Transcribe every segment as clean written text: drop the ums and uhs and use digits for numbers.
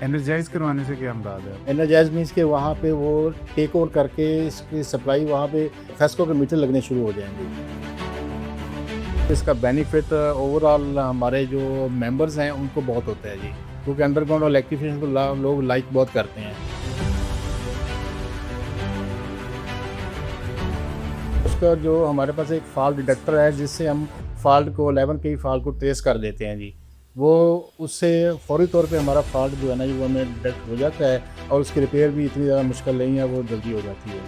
Energise करवाने से क्या मुराद है? एनर्जाइज मीन्स के वहाँ पे वो टेक ओवर करके इसकी सप्लाई वहाँ पे फेस्को के मीटर लगने शुरू हो जाएंगे। इसका बेनिफिट ओवरऑल हमारे जो मेंबर्स हैं उनको बहुत होता है जी, क्योंकि अंडरग्राउंड और इलेक्ट्रिफिकेशन को लोग लाइक बहुत करते हैं। उसका जो हमारे पास एक फॉल्ट डिटेक्टर है जिससे हम फॉल्ट को 11 के फॉल्ट को ट्रेस कर देते हैं जी। वो उससे फौरी तौर पे हमारा फॉल्ट जो है ना जी वो हमें डिटेक्ट हो जाता है और उसकी रिपेयर भी इतनी ज़्यादा मुश्किल नहीं है, वो जल्दी हो जाती है।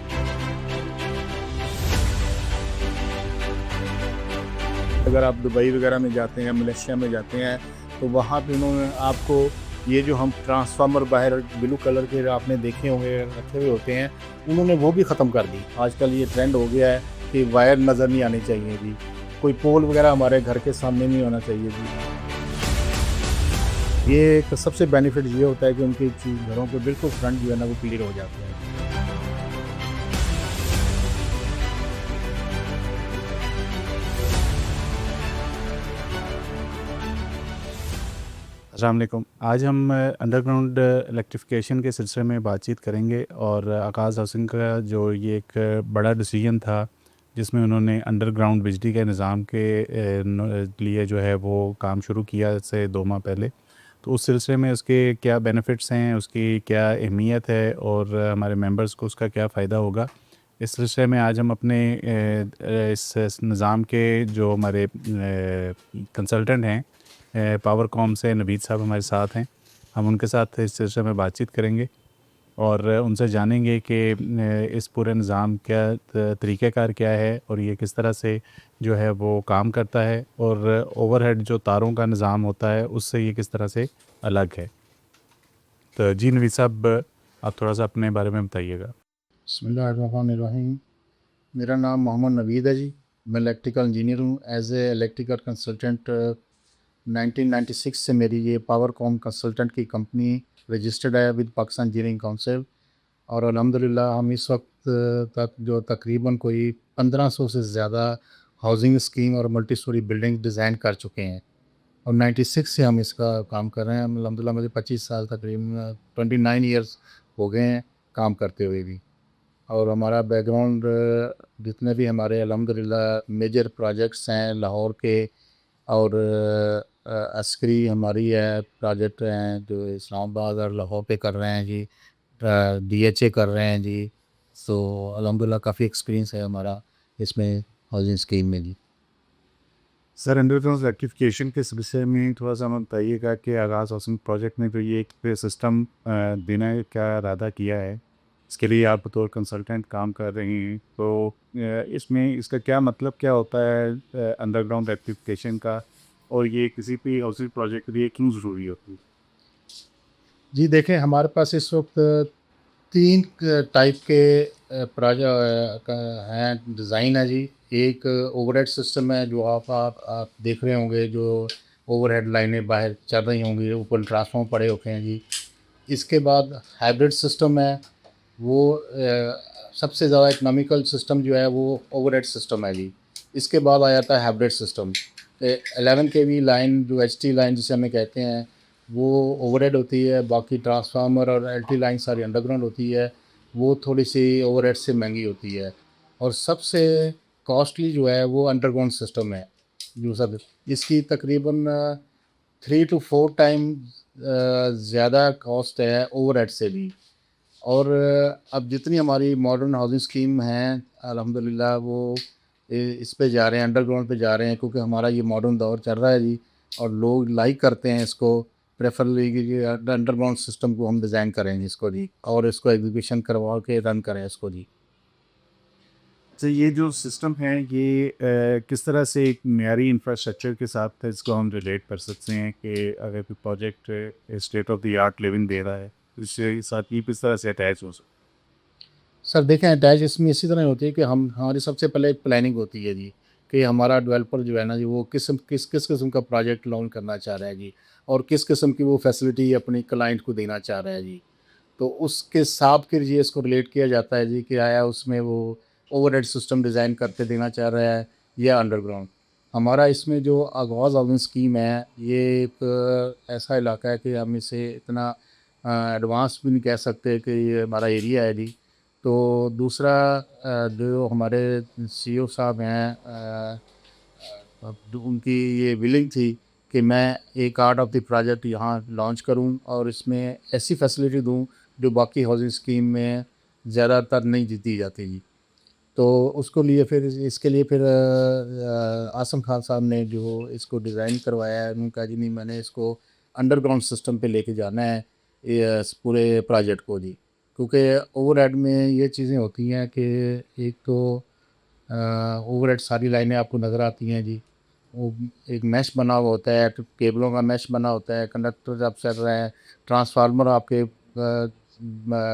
अगर आप दुबई वगैरह में जाते हैं, मलेशिया में जाते हैं, तो वहाँ पे उन्होंने आपको ये जो हम ट्रांसफार्मर बाहर ब्लू कलर के आपने देखे होंगे रखे हुए होते हैं, उन्होंने वो भी ख़त्म कर दी। आजकल ये ट्रेंड हो गया है कि वायर नज़र नहीं आनी चाहिए जी, कोई पोल वगैरह हमारे घर के सामने नहीं होना चाहिए जी। ये एक सबसे बेनिफिट ये होता है कि उनकी घरों के बिल्कुल फ्रंट जो है ना वो क्लियर हो जाते हैं। अस्सलाम वालेकुम। आज हम अंडरग्राउंड इलेक्ट्रिफिकेशन के सिलसिले में बातचीत करेंगे और आकाश हाउसिंग का जो ये एक बड़ा डिसीजन था जिसमें उन्होंने अंडरग्राउंड बिजली के निज़ाम के लिए जो है वो काम शुरू किया से 2 माह पहले। तो उस सिलसिले में उसके क्या बेनिफिट्स हैं, उसकी क्या अहमियत है और हमारे मेंबर्स को उसका क्या फ़ायदा होगा, इस सिलसिले में आज हम अपने इस निज़ाम के जो हमारे कंसल्टेंट हैं पावरकॉम से नवीद साहब हमारे साथ हैं। हम उनके साथ इस सिलसिले में बातचीत करेंगे और उनसे जानेंगे कि इस पूरे निज़ाम क्या तरीक़ेकार क्या है और ये किस तरह से जो है वो काम करता है और ओवरहेड जो तारों का निज़ाम होता है उससे ये किस तरह से अलग है। तो जी नवीद साहब, आप थोड़ा सा अपने बारे में बताइएगा। बिस्मिल्लाहिर्रहमानिर्रहीम। मेरा नाम मोहम्मद नवीद है जी। मैं इलेक्ट्रिकल इंजीनियर हूँ। एज ए इलेक्ट्रिकल कंसल्टेंट 1996 से मेरी ये पावरकॉम कंसल्टेंट की कंपनी रजिस्टर्ड है विद पाकिस्तान इंजीनियरिंग काउंसिल, और अल्हम्दुलिल्लाह हम इस वक्त तक जो तकरीबन कोई 1500 से ज़्यादा हाउसिंग स्कीम और मल्टी स्टोरी बिल्डिंग डिज़ाइन कर चुके हैं और 96 से हम इसका काम कर रहे हैं। अल्हम्दुलिल्लाह मुझे 25 साल तकरीबन 29 ईयर्स हो गए हैं काम करते हुए भी। और हमारा बैकग्राउंड जितने भी हमारे अल्हम्दुलिल्लाह मेजर प्रोजेक्ट्स हैं लाहौर के, और अस्करी हमारी है प्रोजेक्ट हैं जो इस्लामाबाद और लाहौर पे कर रहे हैं जी। डीएचए कर रहे हैं जी। सो अल्हम्दुलिल्लाह काफ़ी एक्सपीरियंस है हमारा इसमें हाउसिंग स्कीम में जी। सर, अंडरग्राउंड इलेक्ट्रिफिकेशन के सिलसिले में थोड़ा सा हमें बताइएगा कि आगाज़ हाउसिंग प्रोजेक्ट ने तो ये एक सिस्टम देने का इरादा किया है, इसके लिए आप बतौर कंसल्टेंट काम कर रही हैं, तो इसमें इसका क्या मतलब क्या होता है अंडरग्राउंड इलेक्ट्रिफिकेशन का, और ये किसी भी हाउसिंग प्रोजेक्ट के लिए क्यों ज़रूरी होती है? जी देखें, हमारे पास इस वक्त 3 टाइप के हैं डिज़ाइन है जी। एक ओवरहेड सिस्टम है जो आप देख रहे होंगे, जो ओवरहेड लाइनें बाहर चल रही होंगी, ऊपर ट्रांसफार्मर पड़े होते हैं जी। इसके बाद हाइब्रिड सिस्टम है, वो सबसे ज़्यादा इकोनॉमिकल सिस्टम जो है वो ओवरहेड सिस्टम है जी। इसके बाद आ जाता है हाइब्रिड सिस्टम। 11 केवी लाइन जो एचटी लाइन जिसे हमें कहते हैं वो ओवरहेड होती है, बाकी ट्रांसफार्मर और एलटी लाइन सारी अंडरग्राउंड होती है, वो थोड़ी सी ओवरहेड से महंगी होती है। और सबसे कॉस्टली जो है वो अंडरग्राउंड सिस्टम है जो सब इसकी तकरीबन 3 to 4 टाइम ज़्यादा कॉस्ट है ओवरहेड से भी। और अब जितनी हमारी मॉडर्न हाउसिंग स्कीम हैं अल्हम्दुलिल्लाह वो इस पे जा रहे हैं, अंडरग्राउंड पे जा रहे हैं, क्योंकि हमारा ये मॉडर्न दौर चल रहा है जी और लोग लाइक करते हैं इसको, प्रेफरली कि ये अंडरग्राउंड सिस्टम को हम डिज़ाइन करें इसको जी, और इसको एग्जीक्यूशन करवा के रन करें इसको जी। तो ये जो सिस्टम है ये किस तरह से एक मयारी इंफ्रास्ट्रक्चर के साथ इसको हम रिलेट कर सकते हैं कि अगर कोई project state of the art living दे रहा है तो इसके साथ ये किस तरह से अटैच हो सकता सर देखें, अटैच इसमें इसी तरह होती है कि हम हमारी सबसे पहले एक प्लानिंग होती है जी, कि हमारा डेवलपर जो है ना जी वो किस किस किस्म का प्रोजेक्ट लॉन्च करना चाह रहा है जी, और किस किस्म की वो फैसिलिटी अपनी क्लाइंट को देना चाह रहा है जी। तो उसके हिसाब के लिए इसको रिलेट किया जाता है जी कि आया उसमें वो ओवरहेड सिस्टम डिज़ाइन करके देना चाह रहा है या अंडरग्राउंड। हमारा इसमें जो आगाज़ हाउसिंग स्कीम है ये एक ऐसा इलाका है कि हम इसे इतना एडवांस भी नहीं कह सकते कि ये हमारा एरिया है जी। तो दूसरा जो हमारे सीईओ साहब हैं, उनकी ये विलिंग थी कि मैं एक आर्ट ऑफ द प्रोजेक्ट यहाँ लॉन्च करूँ और इसमें ऐसी फैसिलिटी दूँ जो बाकी हाउसिंग स्कीम में ज़्यादातर नहीं दी जाती जी। तो उसको लिए फिर इसके लिए फिर आसम खान साहब ने जो इसको डिज़ाइन करवाया है, उन्होंने कहा जी नहीं, मैंने इसको अंडरग्राउंड सिस्टम पे लेके जाना है इस पूरे प्रोजेक्ट को जी। क्योंकि ओवरहेड में ये चीज़ें होती हैं कि एक तो ओवरहेड सारी लाइनें आपको नज़र आती हैं जी। वो एक मैश बना हुआ होता है, तो केबलों का मैश बना होता है, कंडक्टर आप चल रहे हैं, ट्रांसफार्मर आपके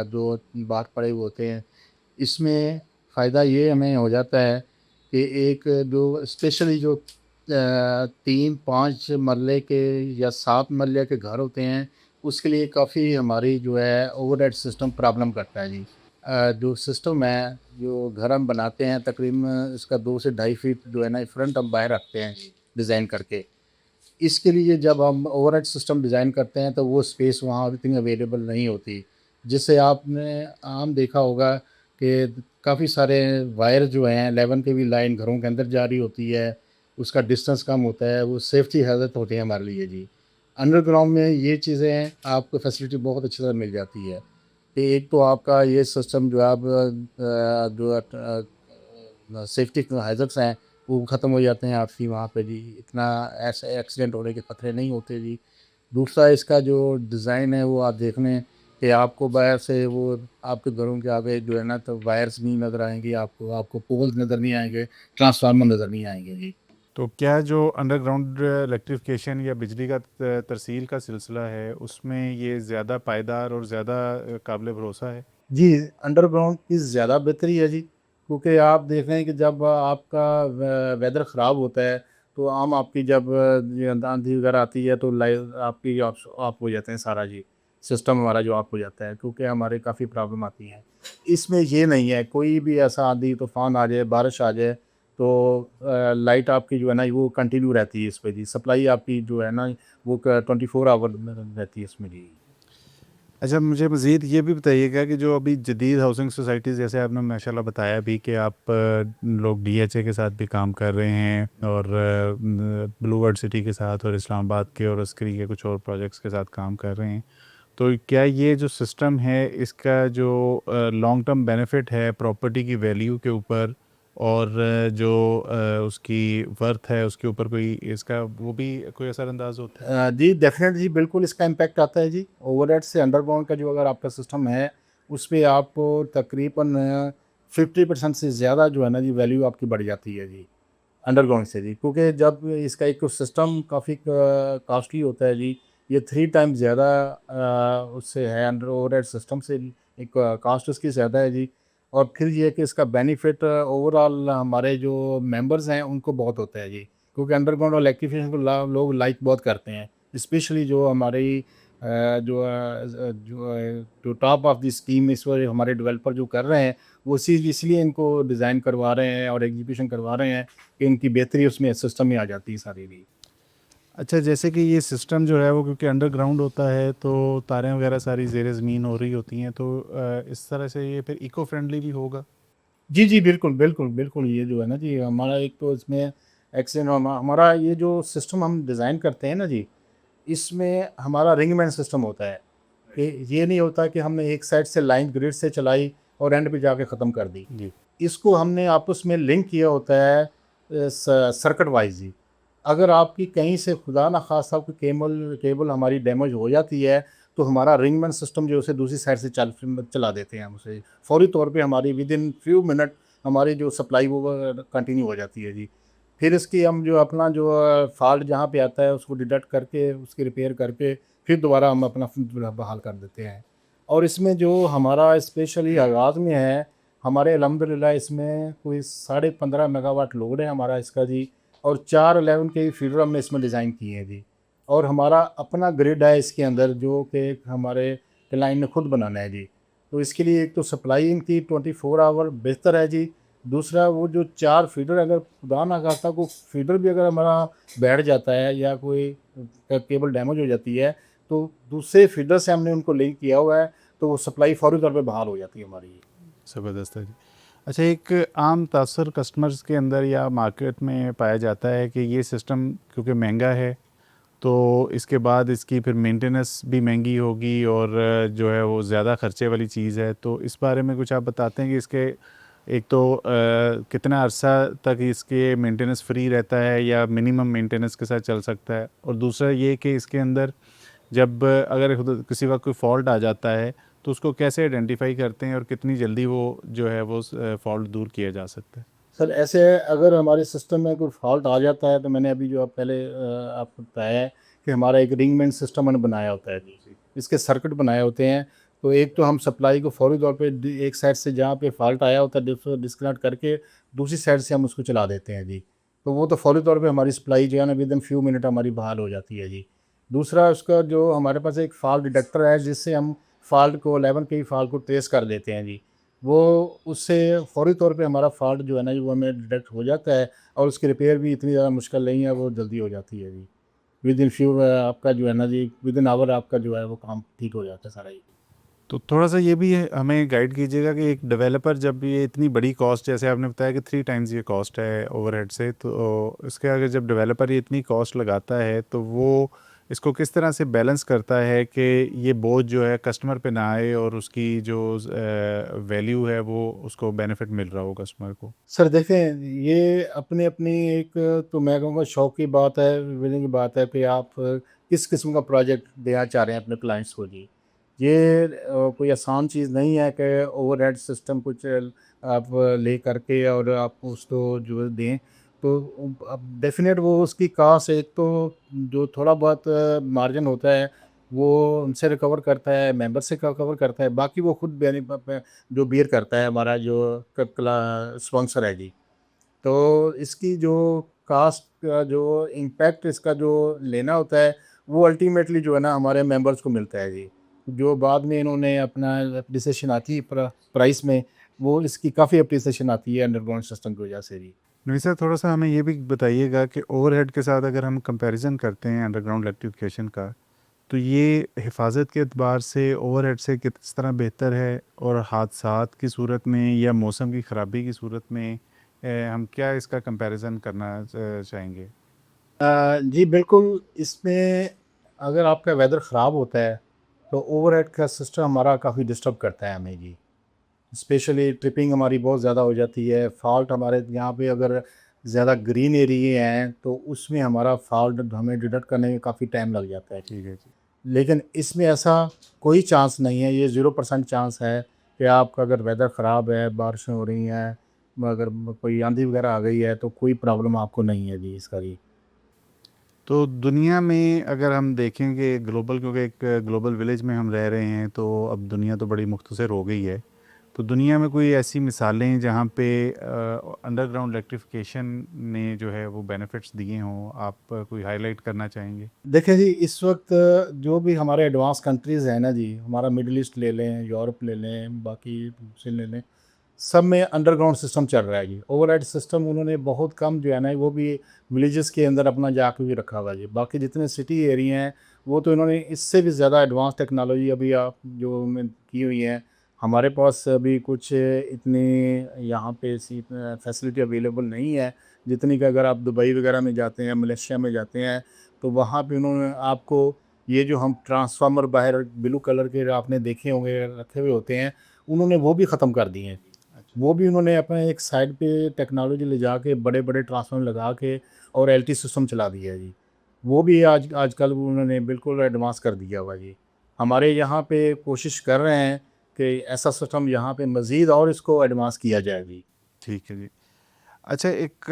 जो बाहर पड़े हुए होते हैं। इसमें फ़ायदा ये हमें हो जाता है कि एक जो स्पेशली जो 3-5 मरले के या 7 मरले के घर होते हैं, उसके लिए काफ़ी हमारी जो है ओवरहेड सिस्टम प्रॉब्लम करता है जी। जो सिस्टम है, जो घर हम बनाते हैं, तकरीबन इसका 2 से ढाई फीट जो है ना फ्रंट हम बाहर रखते हैं डिज़ाइन करके। इसके लिए जब हम ओवरहेड सिस्टम डिज़ाइन करते हैं तो वो स्पेस वहाँ इतनी अवेलेबल नहीं होती। जिससे आपने आम देखा होगा कि काफ़ी सारे वायर जो हैं 11 केवी लाइन घरों के अंदर जा रही होती है, उसका डिस्टेंस कम होता है, वो सेफ्टी हैज़र्ड होते हैं हमारे लिए जी। अंडरग्राउंड में ये चीज़ें आपको फैसिलिटी बहुत अच्छी तरह मिल जाती है कि एक तो आपका ये सिस्टम जो है आप सेफ्टी हैज़र्ड्स हैं वो ख़त्म हो जाते हैं आपकी वहाँ पे जी, इतना ऐसे एक्सीडेंट होने के खतरे नहीं होते जी। दूसरा इसका जो डिज़ाइन है वो आप देख लें कि आपको बाहर से वो आपके घरों के आगे जो है ना तो वायर्स नहीं नज़र आएँगी आपको, आपको पोल्स नज़र नहीं आएँगे, ट्रांसफार्मर नज़र नहीं आएँगे जी। तो क्या जो अंडरग्राउंड इलेक्ट्रिफिकेशन या बिजली का तरसील का सिलसिला है, उसमें ये ज़्यादा पायदार और ज़्यादा काबिल भरोसा है? जी, अंडरग्राउंड की ज़्यादा बेहतरी है जी, क्योंकि आप देख रहे हैं कि जब आपका वेदर ख़राब होता है, तो आम आपकी जब ये आंधी वगैरह आती है तो आपकी ऑफ हो जाते हैं सारा जी, सिस्टम हमारा जो ऑफ हो जाता है, क्योंकि हमारे काफ़ी प्रॉब्लम आती हैं। इसमें ये नहीं है, कोई भी ऐसा आंधी तूफ़ान आ जाए, बारिश आ जाए, तो लाइट आपकी जो है ना वो कंटिन्यू रहती है इस पे जी, सप्लाई आपकी जो है ना वो क 24 आवर रहती है इसमें जी। अच्छा, मुझे मज़ीद ये भी बताइएगा कि जो अभी जदीद हाउसिंग सोसाइटीज़, जैसे आपने माशाल्लाह बताया भी कि आप लोग डीएचए के साथ भी काम कर रहे हैं और ब्लू वर्ल्ड सिटी के साथ और इस्लामाबाद के और अस्करी के कुछ और प्रोजेक्ट्स के साथ काम कर रहे हैं। तो क्या ये जो सिस्टम है, इसका जो लॉन्ग टर्म बेनिफिट है प्रॉपर्टी की वैल्यू के ऊपर और जो उसकी वर्थ है उसके ऊपर, कोई इसका वो भी कोई असरअंदाज होता है? जी, डेफ़िनेटली जी, बिल्कुल इसका इम्पैक्ट आता है जी। ओवरहेड से अंडरग्राउंड का जो अगर आपका सिस्टम है, उसपे आपको तकरीबन 50% से ज़्यादा जो है ना जी वैल्यू आपकी बढ़ जाती है जी, अंडरग्राउंड से जी। क्योंकि जब इसका एक तो सिस्टम काफ़ी कॉस्टली होता है जी, ये 3 टाइम्स ज़्यादा उससे है अंडर ओवरहेड सिस्टम से, एक कॉस्ट उसकी ज़्यादा है जी। और फिर ये है कि इसका बेनिफिट ओवरऑल हमारे जो मेंबर्स हैं उनको बहुत होता है जी। क्योंकि अंडरग्राउंड और इलेक्ट्रिफिकेशन को लोग लाइक बहुत करते हैं, स्पेशली जो हमारी जो टॉप ऑफ द स्कीम इस वक्त हमारे डेवलपर जो कर रहे हैं, वो चीज़ इसलिए इनको डिज़ाइन करवा रहे हैं और एग्जीक्यूशन करवा रहे हैं कि इनकी बेहतरी उसमें सिस्टम में आ जाती है सारी भी। अच्छा, जैसे कि ये सिस्टम जो है वो क्योंकि अंडरग्राउंड होता है तो तारें वगैरह सारी ज़ेर ज़मीन हो रही होती हैं, तो इस तरह से ये फिर इको फ्रेंडली भी होगा? जी, जी, बिल्कुल, बिल्कुल, बिल्कुल, ये जो है ना जी हमारा एक तो इसमें एक्सीडेंट हमारा ये जो सिस्टम हम डिज़ाइन करते हैं ना जी, इसमें हमारा रिंगमैन सिस्टम होता है कि ये नहीं होता कि हमने एक साइड से लाइन ग्रिड से चलाई और एंड पे जाके ख़त्म कर दी। जी। इसको हमने आपस में लिंक किया होता है सर्किट वाइज ही। अगर आपकी कहीं से खुदा ना खास्ता कोई केबल केबल हमारी डैमेज हो जाती है, तो हमारा रिंगमैन सिस्टम जो है उसे दूसरी साइड से चला देते हैं हम उसे। फ़ौरी तौर पे हमारी विदिन फ्यू मिनट हमारी जो सप्लाई वो कंटिन्यू हो जाती है जी। फिर इसकी हम जो अपना जो फ़ॉल्ट जहाँ पे आता है उसको डिटेक्ट करके उसकी रिपेयर करके फिर दोबारा हम अपना बहाल कर देते हैं। और इसमें जो हमारा स्पेशली आगाज़ में है, हमारे अल्हम्दुलिल्लाह इसमें कोई 15.5 मेगावाट लोड है हमारा इसका जी, और 4 11 के फीडर हमने इसमें डिज़ाइन किए हैं जी। और हमारा अपना ग्रिड है इसके अंदर जो कि हमारे क्लाइंट ने खुद बनाना है जी। तो इसके लिए एक तो सप्लाई इनकी 24 आवर बेहतर है जी। दूसरा वो जो 4 फीडर अगर खुदा ना खास्ता को फीडर भी अगर हमारा बैठ जाता है या कोई केबल डैमेज हो जाती है, तो दूसरे फीडर से हमने उनको लिंक किया हुआ है, तो वो सप्लाई फौरी तौर पे बहाल हो जाती है हमारी। ज़बरदस्त है जी। अच्छा, एक आम तासर कस्टमर्स के अंदर या मार्केट में पाया जाता है कि ये सिस्टम क्योंकि महंगा है, तो इसके बाद इसकी फिर मेंटेनेंस भी महंगी होगी और जो है वो ज़्यादा खर्चे वाली चीज़ है। तो इस बारे में कुछ आप बताते हैं कि इसके एक तो कितना अरसा तक इसके मेंटेनेंस फ्री रहता है या मिनिमम मेंटेनेंस के साथ चल सकता है, और दूसरा ये कि इसके अंदर जब अगर किसी का कोई फॉल्ट आ जाता है तो उसको कैसे आइडेंटिफाई करते हैं और कितनी जल्दी वो जो है वो फॉल्ट दूर किया जा सकता है। सर ऐसे अगर हमारे सिस्टम में कोई फॉल्ट आ जाता है, तो मैंने अभी जो आप पहले आपको बताया है कि हमारा एक रिंगमेंट सिस्टम मैंने बनाया होता है जी, इसके सर्किट बनाए होते हैं। तो एक तो हम सप्लाई को फौरी तौर पे एक साइड से जहाँ पे फॉल्ट आया होता है डिस्कनेक्ट करके दूसरी साइड से हम उसको चला देते हैं जी। तो वो तो फौरी तौर पे हमारी सप्लाई जो है ना विद इन फ्यू मिनट हमारी बहाल हो जाती है जी। दूसरा उसका जो हमारे पास एक फॉल्ट डिटेक्टर है, जिससे हम फॉल्ट को 11 के फॉल्ट को ट्रेस कर देते हैं जी। वो उससे फ़ौरी तौर पे हमारा फ़ॉल्ट जो है ना, वो हमें डिटेक्ट हो जाता है, और उसकी रिपेयर भी इतनी ज़्यादा मुश्किल नहीं है, वो जल्दी हो जाती है जी। विद इन फ्यू आपका जो है ना जी, विद इन आवर आपका जो है वो काम ठीक हो जाता है सारा जी। तो थोड़ा सा ये भी हमें गाइड कीजिएगा कि एक डेवलपर जब ये इतनी बड़ी कॉस्ट, जैसे आपने बताया कि 3 टाइम्स ये कॉस्ट है ओवरहेड से, तो इसके आगे जब डेवलपर ये इतनी कॉस्ट लगाता है तो वो इसको किस तरह से बैलेंस करता है कि ये बोझ जो है कस्टमर पे ना आए और उसकी जो वैल्यू है वो उसको बेनिफिट मिल रहा हो कस्टमर को। सर देखें, ये अपनी-अपनी एक, तो मैं कहूँगा शौक की बात है, विलिंग की बात है कि आप किस किस्म का प्रोजेक्ट देना चाह रहे हैं अपने क्लाइंट्स को जी। ये कोई आसान चीज़ नहीं है कि ओवरहेड सिस्टम कुछ आप ले करके और आप उसको जो है दें। तो अब डेफ़िनेट वो उसकी कॉस्ट, एक तो जो थोड़ा बहुत मार्जिन होता है, वो उनसे रिकवर करता है, मेंबर से रिकवर करता है, बाकी वो खुद बेनि प प जो बियर करता है हमारा जो क क्ला स्पॉन्सर है जी। तो इसकी जो कास्ट का जो इम्पैक्ट इसका जो लेना होता है, वो अल्टीमेटली जो है ना हमारे मेंबर्स को मिलता है जी। जो बाद में इन्होंने अपना एप्रिसिएशन आती है प्राइस में, वो इसकी काफ़ी एप्रिसिएशन आती है अंडरग्राउंड सिस्टम की वजह से जी। नहीं सर, थोड़ा सा हमें ये भी बताइएगा कि ओवरहेड के साथ अगर हम कंपैरिजन करते हैं अंडरग्राउंड इलेक्ट्रिफिकेशन का, तो ये हिफाजत के एतबार से ओवरहेड से किस तरह बेहतर है, और हादसात की सूरत में या मौसम की ख़राबी की सूरत में हम क्या इसका कंपैरिजन करना चाहेंगे। जी बिल्कुल, इसमें अगर आपका वेदर ख़राब होता है, तो ओवरहेड का सिस्टम हमारा काफ़ी डिस्टर्ब करता है हमें जी। स्पेशली ट्रिपिंग हमारी बहुत ज़्यादा हो जाती है। फॉल्ट हमारे यहाँ पे अगर ज़्यादा ग्रीन एरिये हैं, तो उसमें हमारा फॉल्ट हमें डिटेक्ट करने में काफ़ी टाइम लग जाता है। ठीक है जी। लेकिन इसमें ऐसा कोई चांस नहीं है, ये 0% चांस है कि आपका अगर वेदर ख़राब है, बारिशें हो रही हैं, अगर कोई आंधी वगैरह आ गई है, तो कोई प्रॉब्लम आपको नहीं है जी इसका जी। तो दुनिया में अगर हम देखेंगे ग्लोबल, क्योंकि एक ग्लोबल विलेज में हम रह रहे हैं, तो अब दुनिया तो बड़ी मुख्तसर हो गई है। तो दुनिया में कोई ऐसी मिसालें जहाँ पे अंडरग्राउंड इलेक्ट्रिफिकेशन ने जो है वो बेनिफिट्स दिए हों, आप कोई हाईलाइट करना चाहेंगे। देखिए जी, इस वक्त जो भी हमारे एडवांस कंट्रीज़ हैं ना जी, हमारा मिडल ईस्ट ले लें, यूरोप ले लें, बाकी से ले लें, सब में अंडरग्राउंड सिस्टम चल रहा है जी। ओवरहेड सिस्टम उन्होंने बहुत कम जो है ना, वो भी विलेजेस के अंदर अपना जाके भी रखा हुआ है जी। बाकी जितने सिटी एरिया हैं, वो तो इन्होंने इससे भी ज़्यादा एडवांस टेक्नोलॉजी अभी आप जो में की हुई है। हमारे पास अभी कुछ इतनी यहाँ पे ऐसी फैसिलिटी अवेलेबल नहीं है, जितनी कि अगर आप दुबई वगैरह में जाते हैं, मलेशिया में जाते हैं, तो वहाँ पे उन्होंने आपको ये जो हम ट्रांसफार्मर बाहर ब्लू कलर के आपने देखे होंगे रखे हुए होते हैं, उन्होंने वो भी ख़त्म कर दिए हैं। अच्छा। वो भी उन्होंने अपने एक साइड पे टेक्नोलॉजी ले जाके बड़े-बड़े ट्रांसफ़ार्मर लगा के और एलटी सिस्टम चला दिया है जी। वो भी आजकल उन्होंने बिल्कुल एडवांस कर दिया हुआ है जी। हमारे यहाँ पे कोशिश कर रहे हैं कि ऐसा सिस्टम यहाँ पे मज़ीद और इसको एडवांस किया जाए जी। ठीक है जी। अच्छा, एक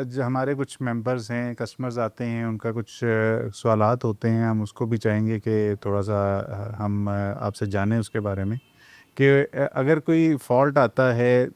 जो हमारे कुछ मेंबर्स हैं, कस्टमर्स आते हैं, उनका कुछ सवालात होते हैं, हम उसको भी चाहेंगे कि थोड़ा सा हम आपसे जानें उसके बारे में कि अगर कोई फॉल्ट आता है,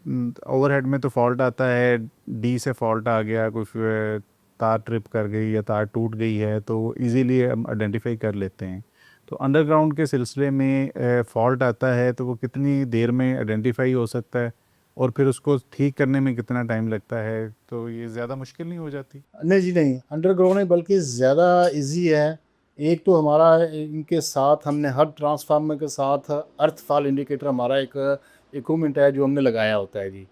ओवरहेड में तो फॉल्ट आता है, डी से फॉल्ट आ गया, कोई तार ट्रिप कर गई या तार टूट गई है, तो इजीली हम आइडेंटिफाई कर लेते हैं। तो अंडरग्राउंड के सिलसिले में फॉल्ट आता है तो वो कितनी देर में आइडेंटिफाई हो सकता है, और फिर उसको ठीक करने में कितना टाइम लगता है, तो ये ज़्यादा मुश्किल नहीं हो जाती। नहीं जी नहीं, अंडरग्राउंड है बल्कि ज़्यादा ईज़ी है। एक तो हमारा इनके साथ हमने हर ट्रांसफार्मर के साथ अर्थ फॉल इंडिकेटर हमारा एक इक्विपमेंट है जो हमने लगाया होता है जी।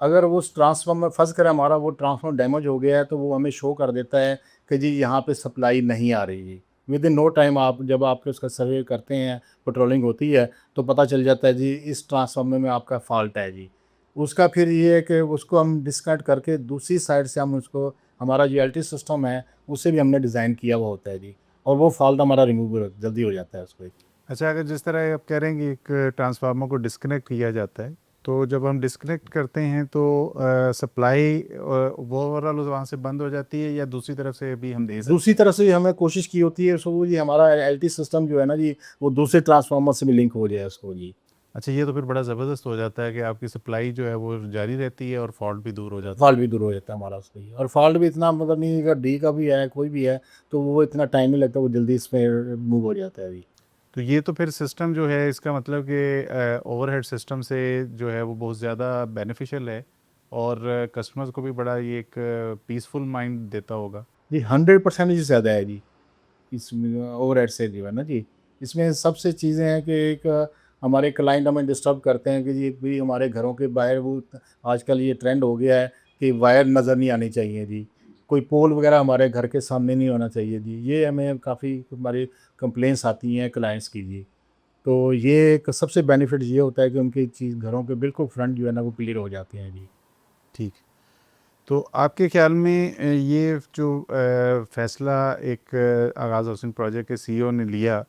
अगर वो उस ट्रांसफार्मर फँस कर हमारा वो ट्रांसफार्मर डैमेज हो गया है तो वो हमें शो कर देता है कि जी यहाँ पे सप्लाई नहीं आ रही है। विद इन नो टाइम आप जब आपके उसका सर्वे करते हैं, पेट्रोलिंग होती है तो पता चल जाता है जी इस ट्रांसफार्मर में आपका फ़ॉल्ट है जी। उसका फिर ये है कि उसको हम डिस्कनेक्ट करके दूसरी साइड से हम उसको हमारा जो एलटी सिस्टम है उसे भी हमने डिज़ाइन किया हुआ होता है जी। और वो फ़ॉल्ट हमारा रिमूव जल्दी हो जाता है उसको। अच्छा, अगर जिस तरह आप कह रहे हैं कि एक ट्रांसफार्मर को डिस्कनेक्ट किया जाता है, तो जब हम डिस्कनेक्ट करते हैं तो सप्लाई वो ओवरऑल वहाँ से बंद हो जाती है या दूसरी तरफ से भी हम दे सकते दूसरी तरफ से भी हमें कोशिश की होती है सो वो जी हमारा एलटी सिस्टम जो है ना जी, वो दूसरे ट्रांसफार्मर से भी लिंक हो जाए उसको जी। अच्छा, ये तो फिर बड़ा ज़बरदस्त हो जाता है कि आपकी सप्लाई जो है वो जारी रहती है और फॉल्ट भी दूर हो जाता फॉल्ट भी दूर हो जाता है हमारा उससे ही। और फॉल्ट भी इतना मतलब नहीं, अगर डी का भी है, कोई भी है, तो वो इतना टाइम नहीं लगता, वो जल्दी इसमें मूव हो जाता है अभी। है। तो ये तो फिर सिस्टम जो है इसका मतलब कि ओवरहेड सिस्टम से जो है वो बहुत ज़्यादा बेनिफिशियल है और कस्टमर्स को भी बड़ा ये एक पीसफुल माइंड देता होगा। जी 100% जी ज़्यादा है जी, इसमें ओवरहेड से जो है ना जी। इसमें सबसे चीज़ें हैं कि एक हमारे क्लाइंट हमें डिस्टर्ब करते हैं कि जी भी हमारे घरों के बाहर वो आजकल ये ट्रेंड हो गया है कि वायर नज़र नहीं आनी चाहिए जी। कोई पोल वगैरह हमारे घर के सामने नहीं होना चाहिए जी। ये हमें काफ़ी हमारी कंप्लेंट्स आती हैं क्लाइंट्स की जी। तो ये एक सबसे बेनिफिट ये होता है कि उनकी चीज़ घरों के बिल्कुल फ्रंट जो है ना वो क्लियर हो जाते हैं जी। ठीक। तो आपके ख्याल में ये जो फैसला एक आगाज़ हाउसिंग प्रोजेक्ट के सीईओ ने लिया,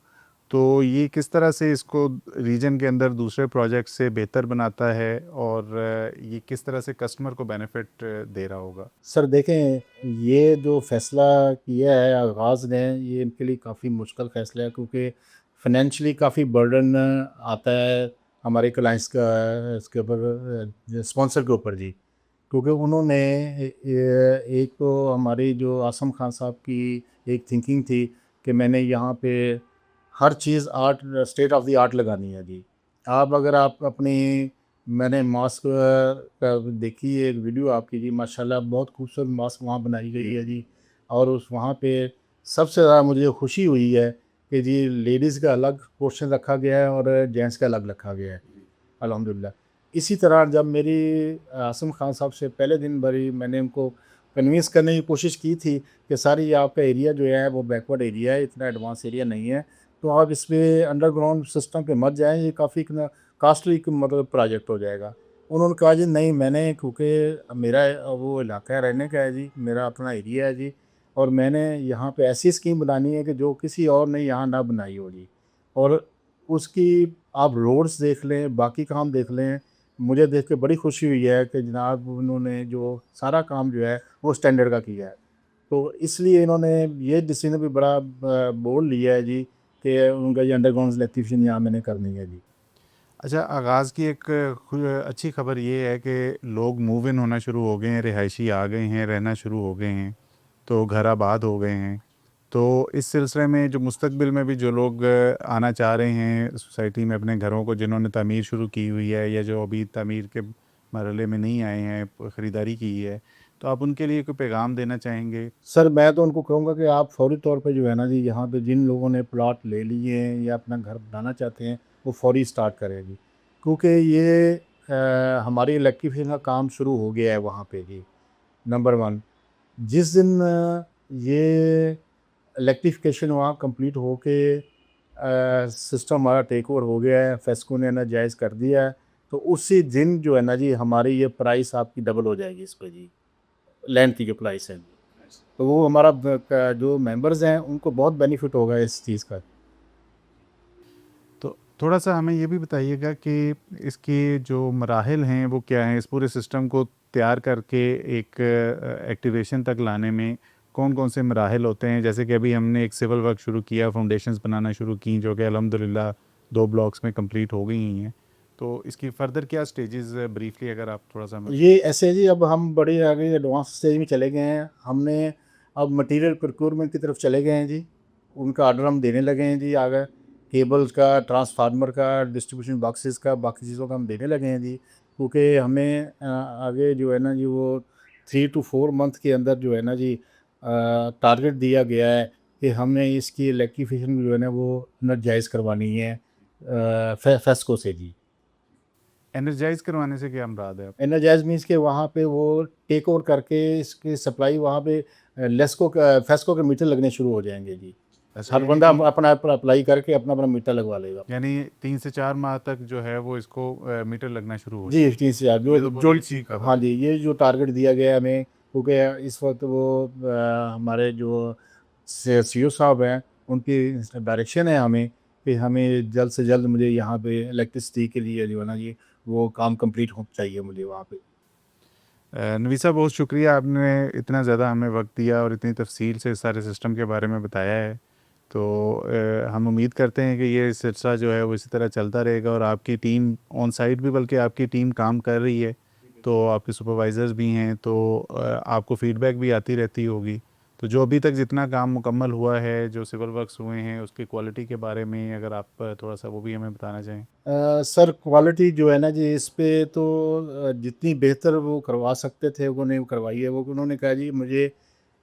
तो ये किस तरह से इसको रीजन के अंदर दूसरे प्रोजेक्ट से बेहतर बनाता है और ये किस तरह से कस्टमर को बेनिफिट दे रहा होगा? सर देखें, ये जो फ़ैसला किया है आगाज़ ने, ये इनके लिए काफ़ी मुश्किल फ़ैसला है क्योंकि फ़ाइनेंशियली काफ़ी बर्डन आता है हमारे क्लाइंट्स का इसके ऊपर, स्पॉन्सर के ऊपर जी। क्योंकि उन्होंने एक तो हमारी जो आज़म खान साहब की एक थिंकिंग थी कि मैंने यहाँ पे हर चीज़ art, state of the art लगानी है जी। आप अगर आप अपनी, मैंने मास्क का देखी है एक वीडियो आपकी जी, माशाल्लाह बहुत खूबसूरत मास्क वहाँ बनाई गई है जी। और उस वहाँ पे सबसे ज़्यादा मुझे खुशी हुई है कि जी लेडीज़ का अलग पोर्शन रखा गया है और जेंट्स का अलग रखा गया है, अल्हम्दुलिल्लाह। इसी तरह जब मेरी आसिम खान साहब से पहले दिन भरी मैंने उनको कन्विंस करने की कोशिश की थी कि सर ये आपका एरिया जो है वो बैकवर्ड एरिया है, इतना एडवांस एरिया नहीं है, तो आप इस पे अंडरग्राउंड सिस्टम पे मत जाएँ, ये काफ़ी कॉस्टली मतलब प्रोजेक्ट हो जाएगा। उन्होंने कहा जी नहीं, मैंने क्योंकि मेरा वो इलाका रहने का है जी, मेरा अपना एरिया है जी, और मैंने यहाँ पे ऐसी स्कीम बनानी है कि जो किसी और ने यहाँ ना बनाई हो जी। और उसकी आप रोड्स देख लें, बाकी काम देख लें, मुझे देख के बड़ी खुशी हुई है कि जनाब उन्होंने जो सारा काम जो है वो स्टैंडर्ड का किया है। तो इसलिए इन्होंने ये डिसीजन भी बड़ा बोल्ड लिया है जी कि उनका ये अंडरग्राउंड इलेक्ट्रीशियन यहाँ मैंने करनी है जी। अच्छा, आगाज़ की एक अच्छी खबर ये है कि लोग मूव इन होना शुरू हो गए हैं, रिहायशी आ गए हैं, रहना शुरू हो गए हैं, तो घर आबाद हो गए हैं। तो इस सिलसिले में जो मुस्तकबिल में भी जो लोग आना चाह रहे हैं सोसाइटी में अपने घरों को, जिन्होंने तामीर शुरू की हुई है या जो अभी तामीर के मरहले में नहीं आए हैं, ख़रीदारी की है, तो आप उनके लिए कोई पैगाम देना चाहेंगे? सर मैं तो उनको कहूँगा कि आप फ़ौरी तौर पे जो है ना जी, यहाँ पे जिन लोगों ने प्लॉट ले लिए हैं या अपना घर बनाना चाहते हैं, वो फ़ौरी स्टार्ट करें जी। क्योंकि ये हमारी इलेक्ट्रीफिकेशन का काम शुरू हो गया है वहाँ पे जी, नंबर 1। जिस दिन ये इलेक्ट्रिफिकेशन वहाँ कंप्लीट हो के सिस्टम हमारा टेक ओवर हो गया है, फेस्को ने एनर्जाइज़ कर दिया है, तो उसी दिन जो है ना जी हमारी ये प्राइस आपकी डबल हो जाएगी इस पे जी, लैंड की जो प्राइस है। तो वो हमारा जो मेंबर्स हैं उनको बहुत बेनिफिट होगा इस चीज़ का। तो थोड़ा-सा हमें ये भी बताइएगा कि इसके जो मराहिल हैं वो क्या हैं? इस पूरे सिस्टम को तैयार करके एक एक्टिवेशन तक लाने में कौन-कौन से मराहिल होते हैं? जैसे कि अभी हमने एक सिविल वर्क शुरू किया, फाउंडेशंस बनाना शुरू की, जो कि अल्हम्दुलिल्लाह 2 ब्लॉक्स में कंप्लीट हो गई हैं। तो इसकी फर्दर क्या स्टेजेस ब्रीफली अगर आप थोड़ा-सा हमें ये ऐसे जी, अब हम बड़े आगे एडवांस स्टेज में चले गए हैं। हमने अब मटेरियल प्रोक्योरमेंट की तरफ चले गए हैं जी। उनका ऑर्डर हम देने लगे हैं जी आगे। केबल्स का, ट्रांसफार्मर का, डिस्ट्रीब्यूशन बॉक्सेस का, बाकी चीज़ों का हम देने लगे हैं जी। क्योंकि हमें आगे जो है ना जी वो 3 to 4 मंथ के अंदर जो है ना जी टारगेट दिया गया है कि हमने इसकी इलेक्ट्रिफिकेशन जो है ना वो एनर्जाइज करवानी है फेस्को से जी। एनर्जाइज करवाने से क्या मुराद है आप? एनर्जाइज मीन्स के वहाँ पे वो टेक ओवर करके इसकी सप्लाई वहाँ पे लेस्को का फेस्को के मीटर लगने शुरू हो जाएंगे जी। अच्छा, हर बंदा अपना अप्लाई करके अपना अपना मीटर लगवा लेगा। यानी 3 से 4 माह तक जो है वो इसको मीटर लगना शुरू हो जी जाए। 30,000 ये जो तो बहुत जो अच्छी खबर हाँ है। जी, ये जो टारगेट दिया गया है हमें, क्योंकि इस वक्त वो हमारे जो सीईओ साहब हैं उनकी डायरेक्शन है हमें कि हमें जल्द से जल्द मुझे यहाँ पे इलेक्ट्रिसिटी के लिए जो है ना जी वो काम कंप्लीट हो चाहिए मुझे वहाँ पे। नवीसा, बहुत शुक्रिया, आपने इतना ज़्यादा हमें वक्त दिया और इतनी तफसील से इस सारे सिस्टम के बारे में बताया है। तो हम उम्मीद करते हैं कि ये सिलसिला जो है वो इसी तरह चलता रहेगा और आपकी टीम ऑन साइट भी, बल्कि आपकी टीम काम कर रही है, तो आपके सुपरवाइज़र्स भी हैं, तो आपको फ़ीडबैक भी आती रहती होगी। तो जो अभी तक जितना काम मुकम्मल हुआ है, जो सिविल वर्क्स हुए हैं, उसकी क्वालिटी के बारे में अगर आप थोड़ा सा वो भी हमें बताना चाहें। सर क्वालिटी जो है ना जी इस पे तो जितनी बेहतर वो करवा सकते थे उन्होंने करवाई है। वो उन्होंने कहा जी मुझे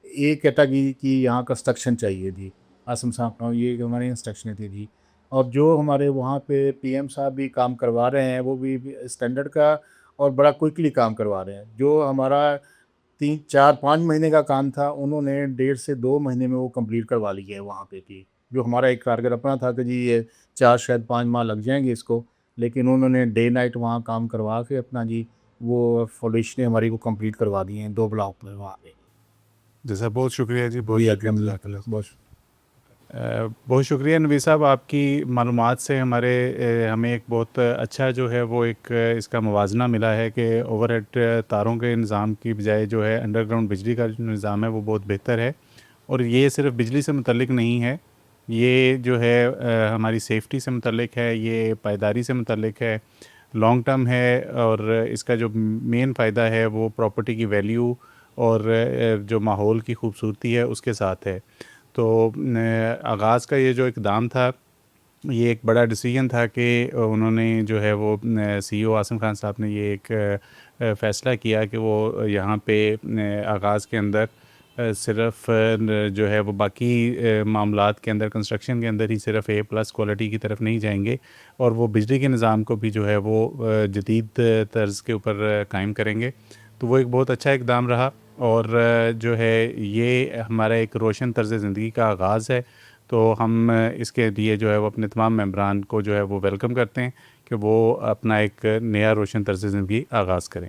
ए कैटेगरी की यहाँ कंस्ट्रक्शन चाहिए थी। आसम साहब का ये हमारी इंस्ट्रक्शनें थी जी। और जो हमारे वहाँ पे पीएम साहब भी काम करवा रहे हैं वो भी स्टैंडर्ड का और बड़ा क्विकली काम करवा रहे हैं। जो हमारा 3 4 5 महीने का काम था उन्होंने 1.5 से 2 महीने में वो कंप्लीट करवा लिया है वहाँ पे भी। जो हमारा एक टारगेट अपना था कि जी ये 4 शायद 5 माह लग जाएँगे इसको, लेकिन उन्होंने डे नाइट वहाँ काम करवा के अपना जी वो फाउंडेशनें हमारी को कंप्लीट करवा दी हैं 2 ब्लॉक में वहाँ पे। जैसा बहुत शुक्रिया जी, बहुत जी शुक्रिया, अल्हम्दुलिल्लाह जज़ाकल्लाह। बहुत बहुत शुक्रिया नबी साहब, आपकी मालूमात से हमें एक बहुत अच्छा जो है वो एक इसका मुवाजना मिला है कि ओवरहेड तारों के निज़ाम की बजाय जो है अंडरग्राउंड बिजली का जो निज़ाम है वो बहुत बेहतर है। और ये सिर्फ बिजली से मुतल्लिक नहीं है, ये जो है हमारी सेफ्टी से मुतल्लिक है, ये पायदारी से मुतल्लिक है, लॉन्ग टर्म है, और इसका जो मेन फ़ायदा है वो प्रॉपर्टी की वैल्यू और जो माहौल की खूबसूरती है उसके साथ है। तो आगाज़ का ये जो इक़दाम था, ये एक बड़ा डिसीजन था कि उन्होंने जो है वो सीईओ आसिम खान साहब ने ये एक फ़ैसला किया कि वो यहाँ पे आगाज़ के अंदर सिर्फ़ जो है वो बाकी मामलात के अंदर, कंस्ट्रक्शन के अंदर ही सिर्फ़ ए प्लस क्वालिटी की तरफ नहीं जाएंगे, और वो बिजली के निज़ाम को भी जो है वो जदीद तर्ज़ के ऊपर कायम करेंगे। तो वो एक बहुत अच्छा इक़दाम रहा, और जो है ये हमारा एक रोशन तर्ज़ ज़िंदगी का आगाज़ है। तो हम इसके लिए जो है वो अपने तमाम मेंबरान को जो है वो वेलकम करते हैं कि वो अपना एक नया रोशन तर्ज़ ज़िंदगी आगाज़ करें।